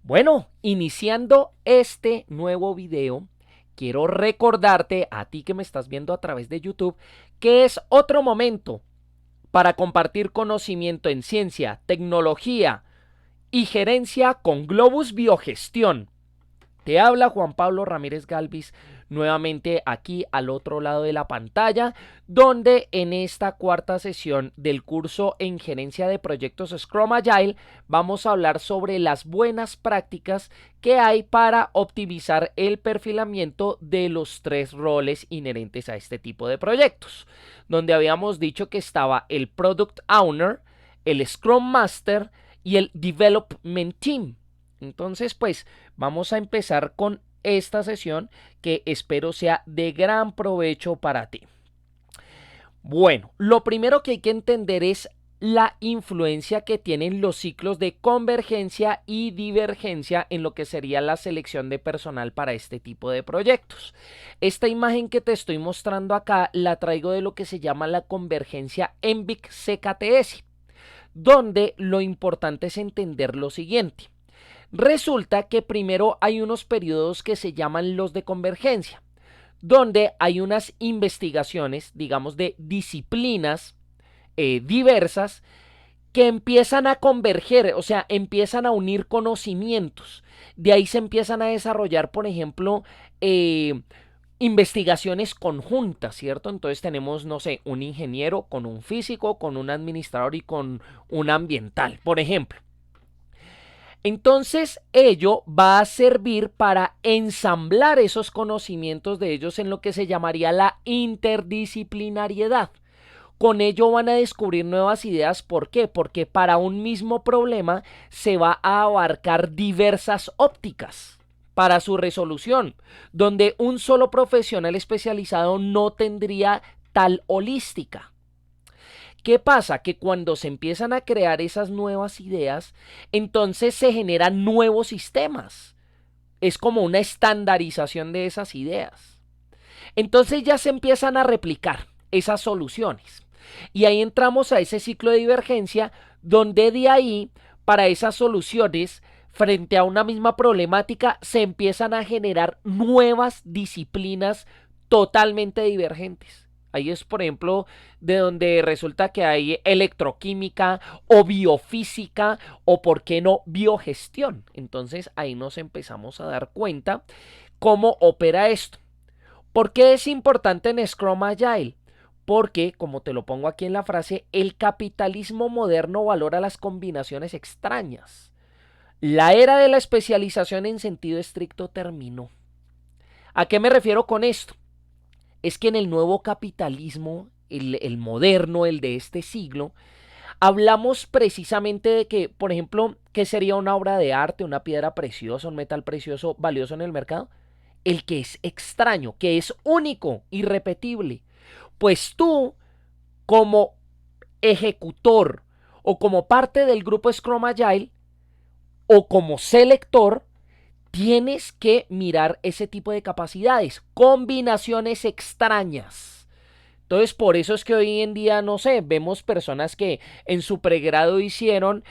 Bueno, iniciando este nuevo video, quiero recordarte a ti que me estás viendo a través de YouTube que es otro momento para compartir conocimiento en ciencia, tecnología y gerencia con Globus Biogestión. Te habla Juan Pablo Ramírez Galvis nuevamente aquí al otro lado de la pantalla, donde en esta cuarta sesión del curso en gerencia de proyectos Scrum Agile vamos a hablar sobre las buenas prácticas que hay para optimizar el perfilamiento de los tres roles inherentes a este tipo de proyectos, donde habíamos dicho que estaba el Product Owner, el Scrum Master y el Development Team. Entonces, pues vamos a empezar con esta sesión que espero sea de gran provecho para ti. Bueno, lo primero que hay que entender es la influencia que tienen los ciclos de convergencia y divergencia en lo que sería la selección de personal para este tipo de proyectos. Esta imagen que te estoy mostrando acá la traigo de lo que se llama la convergencia ENVIC-CKTS, donde lo importante es entender lo siguiente. Resulta que primero hay unos periodos que se llaman los de convergencia, donde hay unas investigaciones, digamos, de disciplinas diversas que empiezan a converger, o sea, empiezan a unir conocimientos. De ahí se empiezan a desarrollar, por ejemplo, investigaciones conjuntas, ¿cierto? Entonces tenemos, no sé, un ingeniero con un físico, con un administrador y con un ambiental, por ejemplo. Entonces ello va a servir para ensamblar esos conocimientos de ellos en lo que se llamaría la interdisciplinariedad. Con ello van a descubrir nuevas ideas. ¿Por qué? Porque para un mismo problema se va a abarcar diversas ópticas para su resolución, donde un solo profesional especializado no tendría tal holística. ¿Qué pasa? Que cuando se empiezan a crear esas nuevas ideas, entonces se generan nuevos sistemas. Es como una estandarización de esas ideas. Entonces ya se empiezan a replicar esas soluciones. Y ahí entramos a ese ciclo de divergencia, donde de ahí, para esas soluciones, frente a una misma problemática, se empiezan a generar nuevas disciplinas totalmente divergentes. Ahí es, por ejemplo, de donde resulta que hay electroquímica o biofísica o, por qué no, biogestión. Entonces ahí nos empezamos a dar cuenta cómo opera esto. ¿Por qué es importante en Scrum Agile? Porque, como te lo pongo aquí en la frase, el capitalismo moderno valora las combinaciones extrañas. La era de la especialización en sentido estricto terminó. ¿A qué me refiero con esto? Es que en el nuevo capitalismo, el moderno, el de este siglo, hablamos precisamente de que, por ejemplo, ¿qué sería una obra de arte, una piedra preciosa, un metal precioso, valioso en el mercado? El que es extraño, que es único, irrepetible. Pues tú, como ejecutor o como parte del grupo Scrum Agile o como selector, tienes que mirar ese tipo de capacidades, combinaciones extrañas. Entonces, por eso es que hoy en día, no sé, vemos personas que en su pregrado hicieron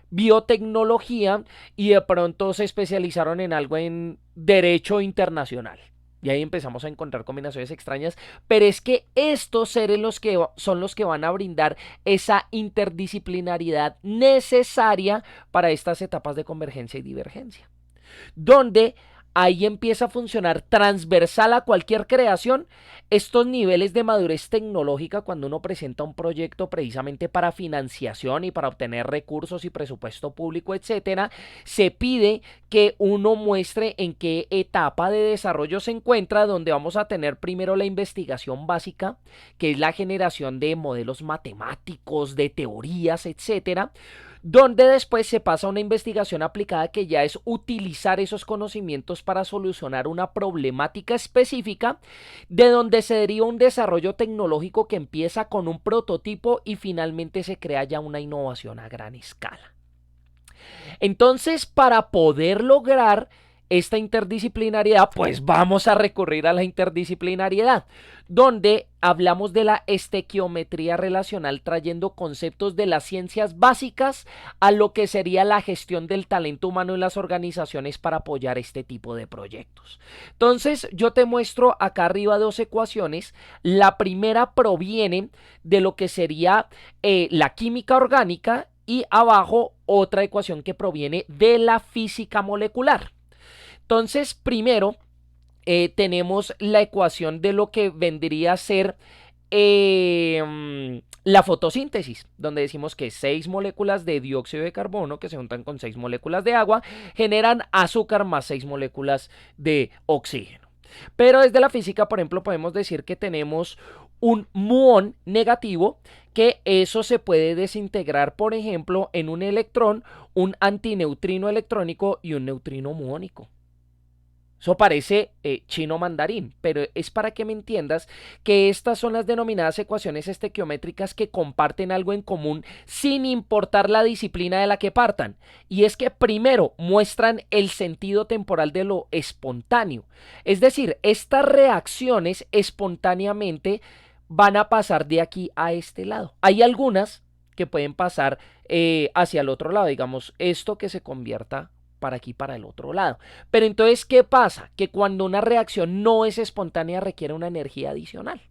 biotecnología y de pronto se especializaron en algo en derecho internacional. Y ahí empezamos a encontrar combinaciones extrañas, pero es que estos seres son los que van a brindar esa interdisciplinariedad necesaria para estas etapas de convergencia y divergencia, donde ahí empieza a funcionar transversal a cualquier creación estos niveles de madurez tecnológica cuando uno presenta un proyecto precisamente para financiación y para obtener recursos y presupuesto público, etcétera. Se pide que uno muestre en qué etapa de desarrollo se encuentra, donde vamos a tener primero la investigación básica, que es la generación de modelos matemáticos, de teorías, etcétera, donde después se pasa a una investigación aplicada, que ya es utilizar esos conocimientos para solucionar una problemática específica, de donde se deriva un desarrollo tecnológico que empieza con un prototipo y finalmente se crea ya una innovación a gran escala. Entonces, para poder lograr esta interdisciplinariedad, pues vamos a recurrir a la interdisciplinariedad, donde hablamos de la estequiometría relacional, trayendo conceptos de las ciencias básicas a lo que sería la gestión del talento humano en las organizaciones para apoyar este tipo de proyectos. Entonces, yo te muestro acá arriba dos ecuaciones. La primera proviene de lo que sería la química orgánica y abajo otra ecuación que proviene de la física molecular. Entonces, primero tenemos la ecuación de lo que vendría a ser la fotosíntesis, donde decimos que 6 moléculas de dióxido de carbono que se juntan con 6 moléculas de agua generan azúcar más 6 moléculas de oxígeno. Pero desde la física, por ejemplo, podemos decir que tenemos un muón negativo, que eso se puede desintegrar, por ejemplo, en un electrón, un antineutrino electrónico y un neutrino muónico. Eso parece chino mandarín, pero es para que me entiendas que estas son las denominadas ecuaciones estequiométricas que comparten algo en común sin importar la disciplina de la que partan. Y es que primero muestran el sentido temporal de lo espontáneo. Es decir, estas reacciones espontáneamente van a pasar de aquí a este lado. Hay algunas que pueden pasar hacia el otro lado, digamos, esto que se convierta para aquí, para el otro lado. Pero entonces, ¿qué pasa? Que cuando una reacción no es espontánea requiere una energía adicional.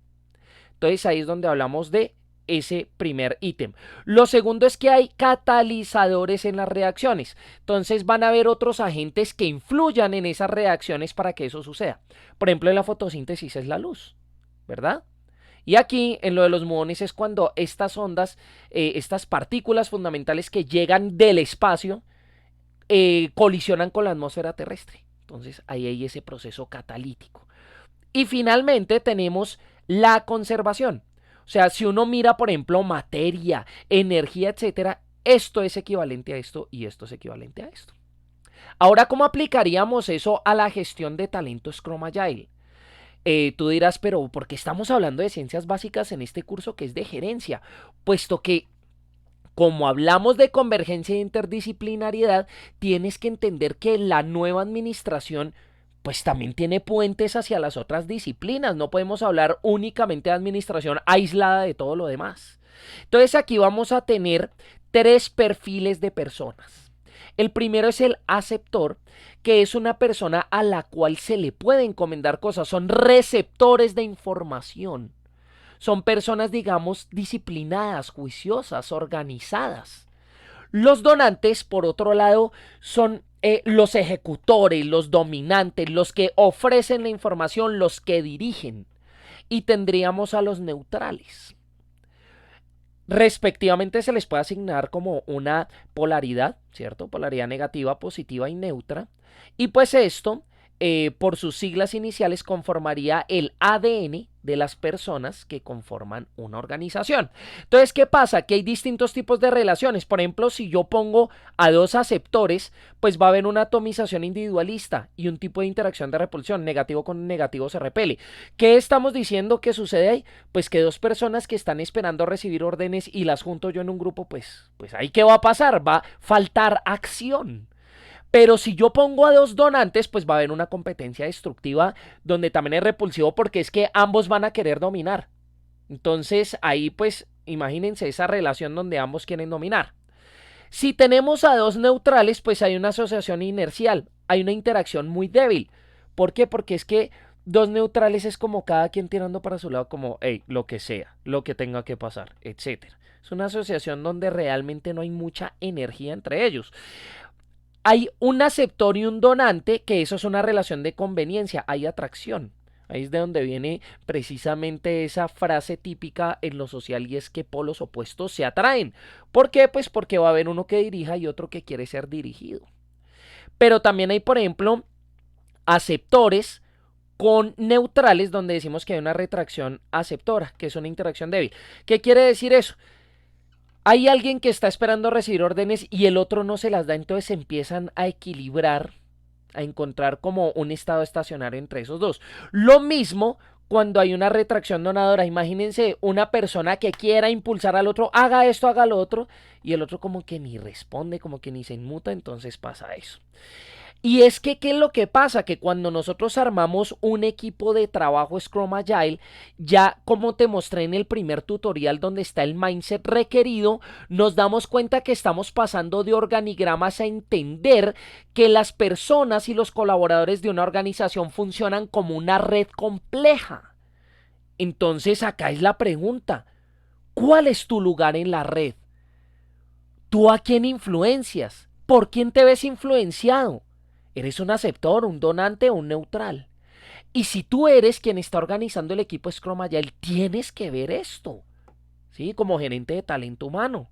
Entonces ahí es donde hablamos de ese primer ítem. Lo segundo es que hay catalizadores en las reacciones. Entonces van a haber otros agentes que influyan en esas reacciones para que eso suceda. Por ejemplo, en la fotosíntesis es la luz, ¿verdad? Y aquí en lo de los muones es cuando estas ondas, estas partículas fundamentales que llegan del espacio, colisionan con la atmósfera terrestre. Entonces ahí hay ese proceso catalítico. Y finalmente tenemos la conservación. O sea, si uno mira, por ejemplo, materia, energía, etcétera, esto es equivalente a esto y esto es equivalente a esto. Ahora, ¿cómo aplicaríamos eso a la gestión de talento Scrum Agile? Tú dirás, pero ¿por qué estamos hablando de ciencias básicas en este curso que es de gerencia? Puesto que como hablamos de convergencia e interdisciplinariedad, tienes que entender que la nueva administración pues también tiene puentes hacia las otras disciplinas. No podemos hablar únicamente de administración aislada de todo lo demás. Entonces aquí vamos a tener 3 perfiles de personas. El primero es el aceptor, que es una persona a la cual se le puede encomendar cosas. Son receptores de información. Son personas, digamos, disciplinadas, juiciosas, organizadas. Los donantes, por otro lado, son los ejecutores, los dominantes, los que ofrecen la información, los que dirigen. Y tendríamos a los neutrales. Respectivamente se les puede asignar como una polaridad, ¿cierto? Polaridad negativa, positiva y neutra. Y pues esto, por sus siglas iniciales, conformaría el ADN de las personas que conforman una organización. Entonces, ¿qué pasa? Que hay distintos tipos de relaciones. Por ejemplo, si yo pongo a 2 aceptores, pues va a haber una atomización individualista y un tipo de interacción de repulsión. Negativo con negativo se repele. ¿Qué estamos diciendo que sucede ahí? Pues que 2 personas que están esperando recibir órdenes y las junto yo en un grupo, pues ahí ¿qué va a pasar? Va a faltar acción. Pero si yo pongo a 2 donantes, pues va a haber una competencia destructiva donde también es repulsivo porque es que ambos van a querer dominar. Entonces ahí pues imagínense esa relación donde ambos quieren dominar. Si tenemos a 2 neutrales, pues hay una asociación inercial, hay una interacción muy débil. ¿Por qué? Porque es que 2 neutrales es como cada quien tirando para su lado como, hey, lo que sea, lo que tenga que pasar, etcétera. Es una asociación donde realmente no hay mucha energía entre ellos. Hay un aceptor y un donante, que eso es una relación de conveniencia, hay atracción. Ahí es de donde viene precisamente esa frase típica en lo social y es que polos opuestos se atraen. ¿Por qué? Pues porque va a haber uno que dirija y otro que quiere ser dirigido. Pero también hay, por ejemplo, aceptores con neutrales donde decimos que hay una retracción aceptora, que es una interacción débil. ¿Qué quiere decir eso? Hay alguien que está esperando recibir órdenes y el otro no se las da, entonces se empiezan a equilibrar, a encontrar como un estado estacionario entre esos dos. Lo mismo cuando hay una retracción donadora. Imagínense una persona que quiera impulsar al otro, haga esto, haga lo otro, y el otro como que ni responde, como que ni se inmuta, entonces pasa eso. Y es que, ¿qué es lo que pasa? Que cuando nosotros armamos un equipo de trabajo Scrum Agile, ya como te mostré en el primer tutorial donde está el mindset requerido, nos damos cuenta que estamos pasando de organigramas a entender que las personas y los colaboradores de una organización funcionan como una red compleja. Entonces acá es la pregunta, ¿cuál es tu lugar en la red? ¿Tú a quién influencias? ¿Por quién te ves influenciado? ¿Eres un aceptor, un donante o un neutral? Y si tú eres quien está organizando el equipo Scrum Agile, tienes que ver esto, ¿sí? Como gerente de talento humano.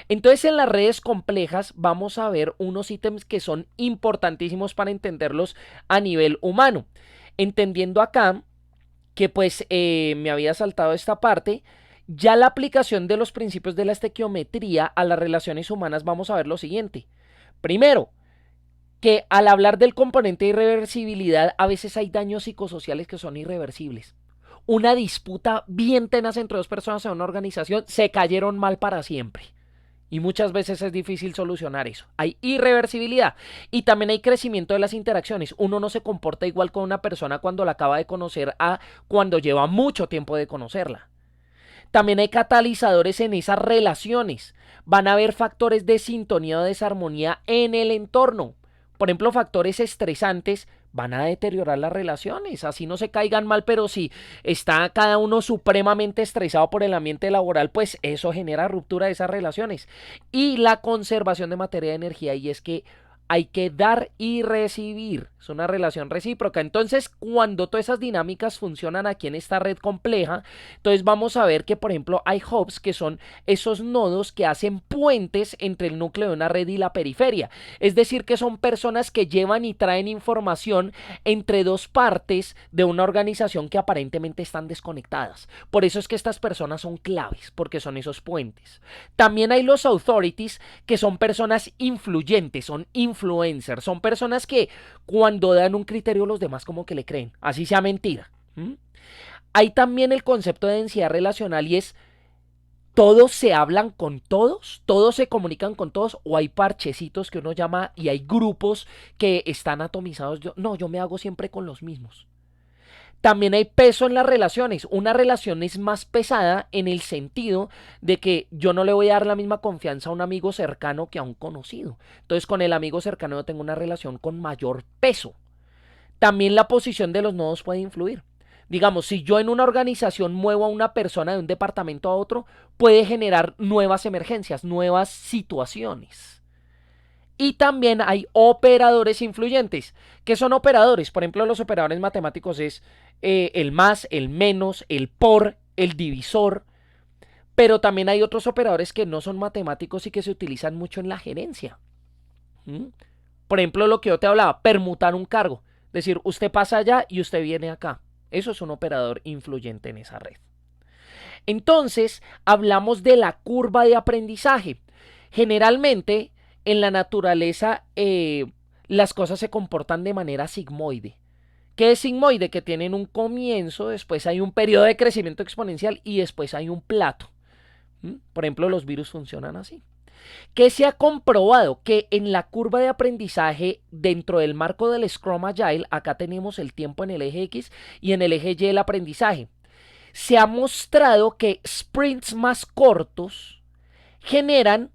Entonces, en las redes complejas vamos a ver unos ítems que son importantísimos para entenderlos a nivel humano. Entendiendo acá que pues me había saltado esta parte, ya la aplicación de los principios de la estequiometría a las relaciones humanas vamos a ver lo siguiente. Primero, que al hablar del componente de irreversibilidad, a veces hay daños psicosociales que son irreversibles. Una disputa bien tenaz entre dos personas en una organización se cayeron mal para siempre. Y muchas veces es difícil solucionar eso. Hay irreversibilidad. Y también hay crecimiento de las interacciones. Uno no se comporta igual con una persona cuando la acaba de conocer a cuando lleva mucho tiempo de conocerla. También hay catalizadores en esas relaciones. Van a haber factores de sintonía o desarmonía en el entorno. Por ejemplo, factores estresantes van a deteriorar las relaciones, así no se caigan mal, pero si está cada uno supremamente estresado por el ambiente laboral, pues eso genera ruptura de esas relaciones. Y la conservación de materia de energía, y es que hay que dar y recibir. Es una relación recíproca. Entonces, cuando todas esas dinámicas funcionan aquí en esta red compleja, entonces vamos a ver que, por ejemplo, hay hubs que son esos nodos que hacen puentes entre el núcleo de una red y la periferia. Es decir, que son personas que llevan y traen información entre dos partes de una organización que aparentemente están desconectadas. Por eso es que estas personas son claves, porque son esos puentes. También hay los authorities, que son personas influyentes, son influencers, son personas que cuando dan un criterio los demás como que le creen, así sea mentira. Hay también el concepto de densidad relacional y es todos se hablan con todos se comunican con todos o hay parchecitos que uno llama y hay grupos que están atomizados. Yo me hago siempre con los mismos. También hay peso en las relaciones. Una relación es más pesada en el sentido de que yo no le voy a dar la misma confianza a un amigo cercano que a un conocido. Entonces con el amigo cercano yo tengo una relación con mayor peso. También la posición de los nodos puede influir. Digamos, si yo en una organización muevo a una persona de un departamento a otro, puede generar nuevas emergencias, nuevas situaciones. Y también hay operadores influyentes. ¿Qué son operadores? Por ejemplo, los operadores matemáticos es el más, el menos, el por, el divisor. Pero también hay otros operadores que no son matemáticos y que se utilizan mucho en la gerencia. Por ejemplo, lo que yo te hablaba, permutar un cargo. Es decir, usted pasa allá y usted viene acá. Eso es un operador influyente en esa red. Entonces, hablamos de la curva de aprendizaje. Generalmente, en la naturaleza, las cosas se comportan de manera sigmoide. ¿Qué es sigmoide? Que tienen un comienzo, después hay un periodo de crecimiento exponencial y después hay un plato. Por ejemplo, los virus funcionan así. ¿Qué se ha comprobado? Que en la curva de aprendizaje dentro del marco del Scrum Agile, acá tenemos el tiempo en el eje X y en el eje Y el aprendizaje. Se ha mostrado que sprints más cortos generan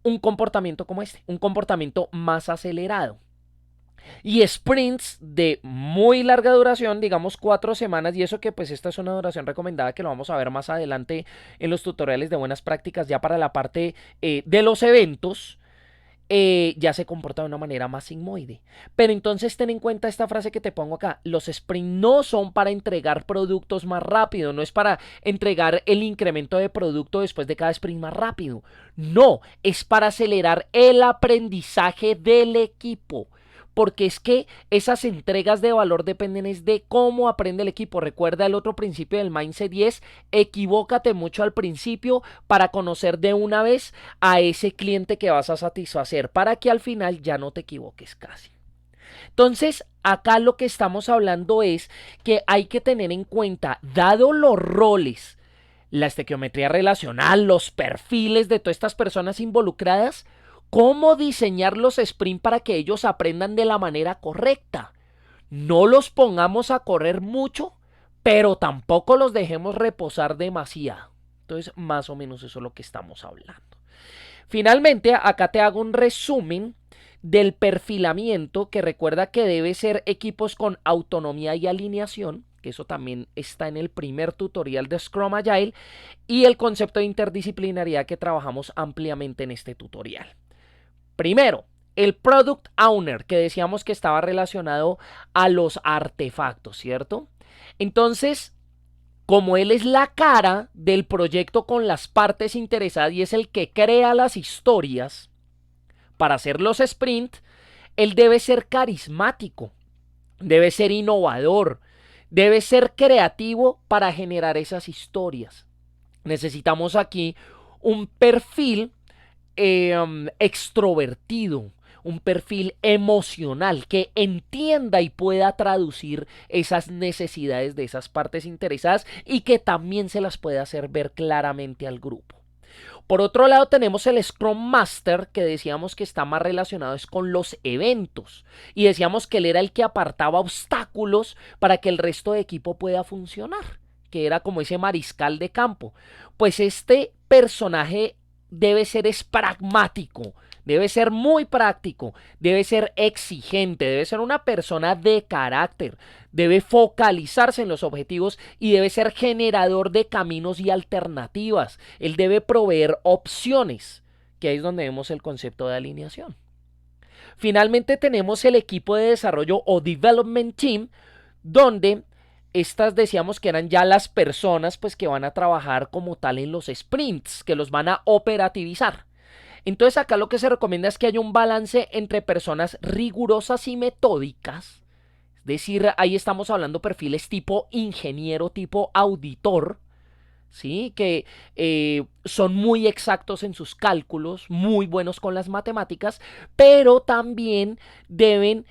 un comportamiento como este, un comportamiento más acelerado. Y sprints de muy larga duración, digamos 4 semanas, y eso que pues esta es una duración recomendada que lo vamos a ver más adelante en los tutoriales de buenas prácticas ya para la parte de los eventos, ya se comporta de una manera más sigmoide. Pero entonces ten en cuenta esta frase que te pongo acá. Los sprints no son para entregar productos más rápido, no es para entregar el incremento de producto después de cada sprint más rápido. No, es para acelerar el aprendizaje del equipo. Porque es que esas entregas de valor dependen es de cómo aprende el equipo. Recuerda el otro principio del mindset y es equivócate mucho al principio para conocer de una vez a ese cliente que vas a satisfacer para que al final ya no te equivoques casi. Entonces, acá lo que estamos hablando es que hay que tener en cuenta, dado los roles, la estequiometría relacional, los perfiles de todas estas personas involucradas, cómo diseñar los sprint para que ellos aprendan de la manera correcta. No los pongamos a correr mucho, pero tampoco los dejemos reposar demasiado. Entonces, más o menos eso es lo que estamos hablando. Finalmente, acá te hago un resumen del perfilamiento, que recuerda que debe ser equipos con autonomía y alineación, que eso también está en el primer tutorial de Scrum Agile, y el concepto de interdisciplinariedad que trabajamos ampliamente en este tutorial. Primero, el Product Owner, que decíamos que estaba relacionado a los artefactos, ¿cierto? Entonces, como él es la cara del proyecto con las partes interesadas y es el que crea las historias para hacer los sprint, él debe ser carismático, debe ser innovador, debe ser creativo para generar esas historias. Necesitamos aquí un perfil extrovertido, un perfil emocional que entienda y pueda traducir esas necesidades de esas partes interesadas y que también se las pueda hacer ver claramente al grupo. Por otro lado tenemos el Scrum Master, que decíamos que está más relacionado con los eventos y decíamos que él era el que apartaba obstáculos para que el resto de equipo pueda funcionar, que era como ese mariscal de campo. Pues este personaje debe ser pragmático, debe ser muy práctico, debe ser exigente, debe ser una persona de carácter, debe focalizarse en los objetivos y debe ser generador de caminos y alternativas. Él debe proveer opciones, que ahí es donde vemos el concepto de alineación. Finalmente tenemos el equipo de desarrollo o Development Team, donde estas decíamos que eran ya las personas pues que van a trabajar como tal en los sprints, que los van a operativizar. Entonces acá lo que se recomienda es que haya un balance entre personas rigurosas y metódicas. Es decir, ahí estamos hablando perfiles tipo ingeniero, tipo auditor, ¿sí? Que son muy exactos en sus cálculos, muy buenos con las matemáticas, pero también deben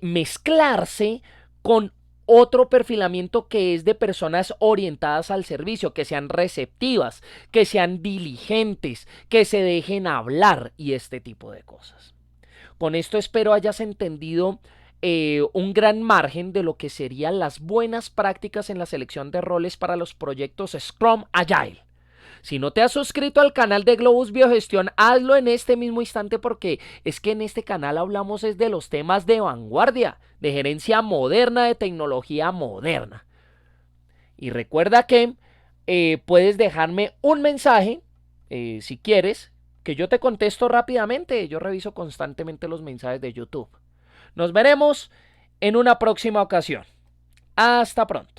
mezclarse con otro perfilamiento que es de personas orientadas al servicio, que sean receptivas, que sean diligentes, que se dejen hablar y este tipo de cosas. Con esto espero hayas entendido un gran margen de lo que serían las buenas prácticas en la selección de roles para los proyectos Scrum Agile. Si no te has suscrito al canal de Globus Biogestión, hazlo en este mismo instante, porque es que en este canal hablamos es de los temas de vanguardia, de gerencia moderna, de tecnología moderna. Y recuerda que puedes dejarme un mensaje, si quieres, que yo te contesto rápidamente. Yo reviso constantemente los mensajes de YouTube. Nos veremos en una próxima ocasión. Hasta pronto.